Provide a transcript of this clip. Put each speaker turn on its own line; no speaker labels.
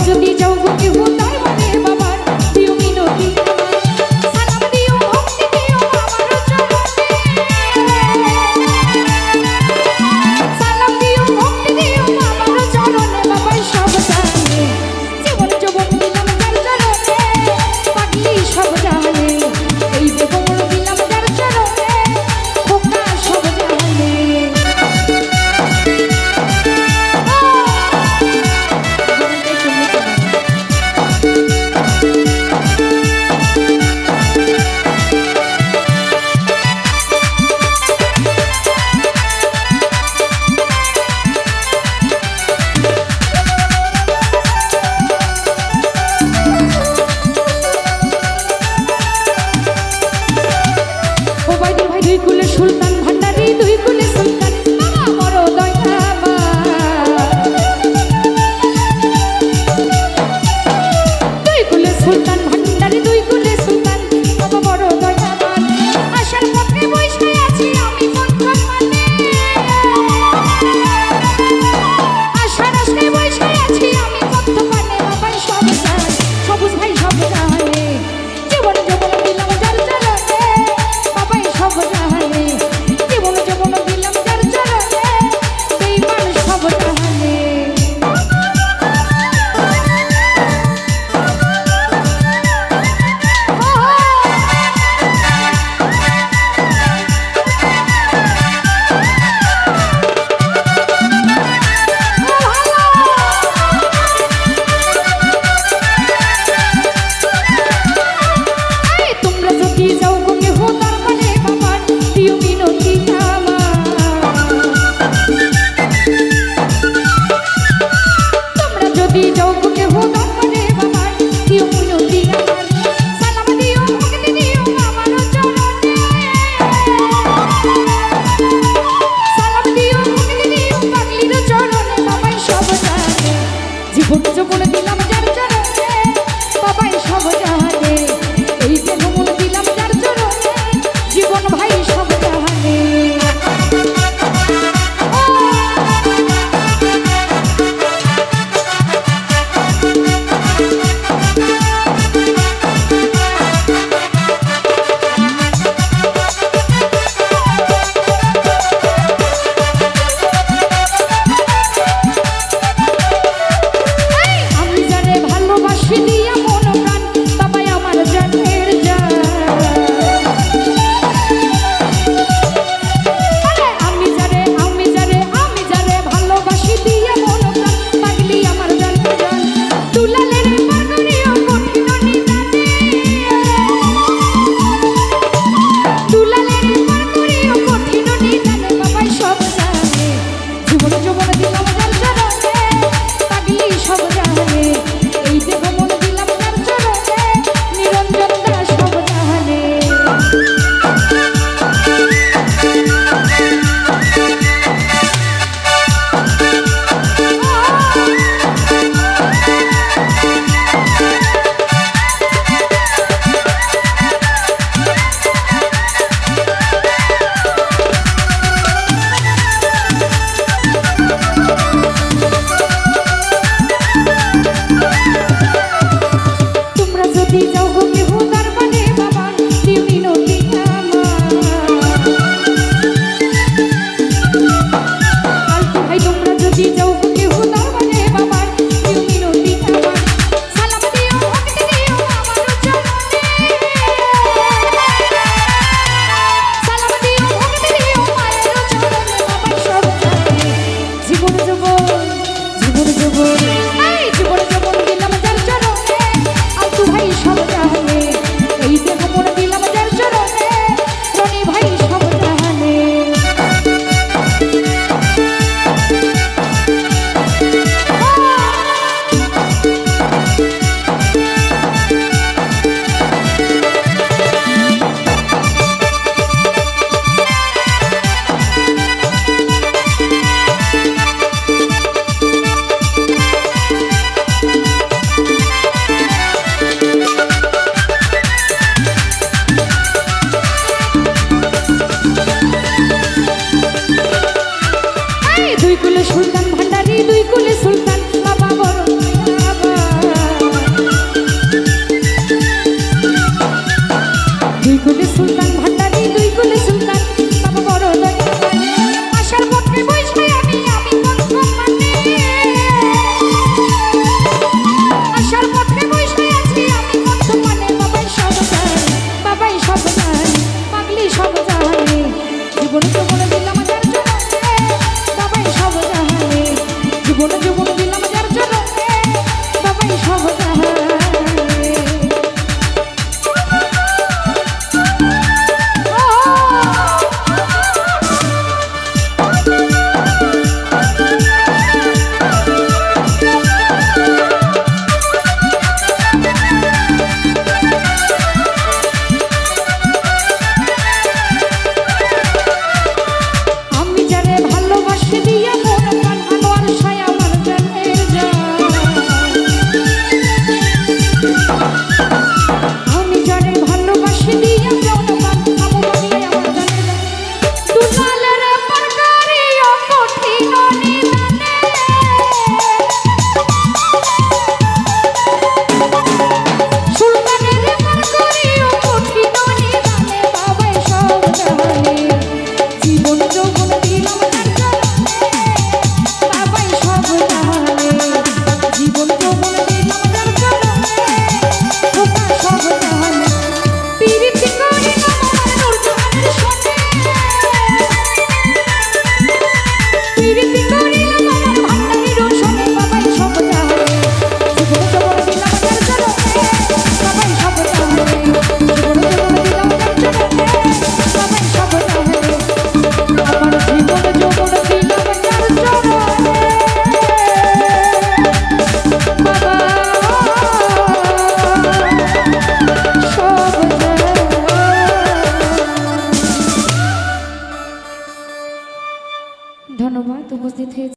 যদি যাও বুকে হুদাই মানে বাবার দিও মিনতি সালাম দিও ভক্তি দিও আমার চরণে সালাম দিও ভক্তি দিও আমার চরণে বাবাই সব জানে জীবন যৌবন দিলাম যার চরণে পাগলি সব জানে এই জীবন দিলাম যার চরণে খোকা সব জানে দুই কুলে সুলতান ভান্ডারি দুই কুলে সুলতান বাবা বড় দয়াবা দুই কুলে সুলতান ভান্ডারি দুই কুলে সুলতান বাবা বড় দয়াবান আশার পথে বসে আছি আমি বর্তমানে আশার আশায় বসে আছি আমি বর্তমানে বাবাই সব জানে সবুজ ভাই সব জানে জীবন জীবন দিলাম যার চরণে বাবাই সব জানে জীবন জীবন দিলাম যার চরণে সেই মানুষ সব জানে তোমরা যদি যাও বুকে হুদার মানে বাবার দিও মিনতি তোমরা যদি যাও বুকে হুদার মানে বাবার দিও মিনতি সালাম দিও ভক্তি দিও আমার চরণে সালাম দিও ভক্তি দিও পাগলির চরণে বাবাই সব জানে জীবন যৌবন দিলাম যার চরণে বাবাই সব জানে এই জীবন দিলাম যার চরণে জীবন ভাই সব জানে আমি অজিত হয়েছে।